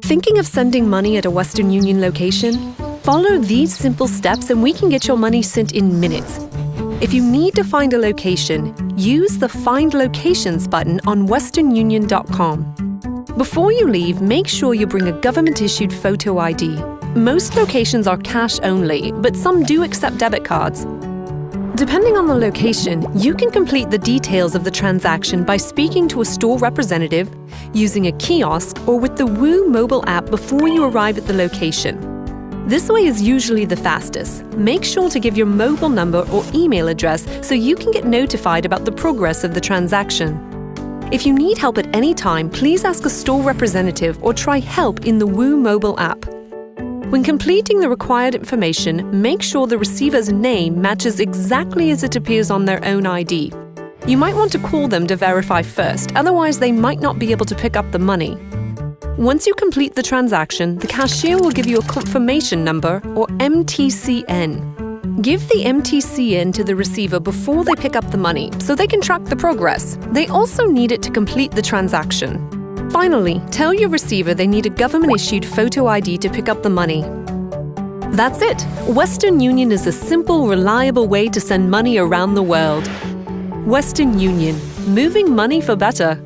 Thinking of sending money at a Western Union location? Follow these simple steps and we can get your money sent in minutes. If you need to find a location, use the Find Locations button on westernunion.com. Before you leave, make sure you bring a government-issued photo ID. Most locations are cash only, but some do accept debit cards. Depending on the location, you can complete the details of the transaction by speaking to a store representative, using a kiosk, or with the Woo mobile app before you arrive at the location. This way is usually the fastest. Make sure to give your mobile number or email address so you can get notified about the progress of the transaction. If you need help at any time, please ask a store representative or try help in the Woo mobile app. When completing the required information, make sure the receiver's name matches exactly as it appears on their own ID. You might want to call them to verify first, otherwise they might not be able to pick up the money. Once you complete the transaction, the cashier will give you a confirmation number, or MTCN. Give the MTCN to the receiver before they pick up the money, so they can track the progress. They also need it to complete the transaction. Finally, tell your receiver they need a government-issued photo ID to pick up the money. That's it! Western Union is a simple, reliable way to send money around the world. Western Union, moving money for better.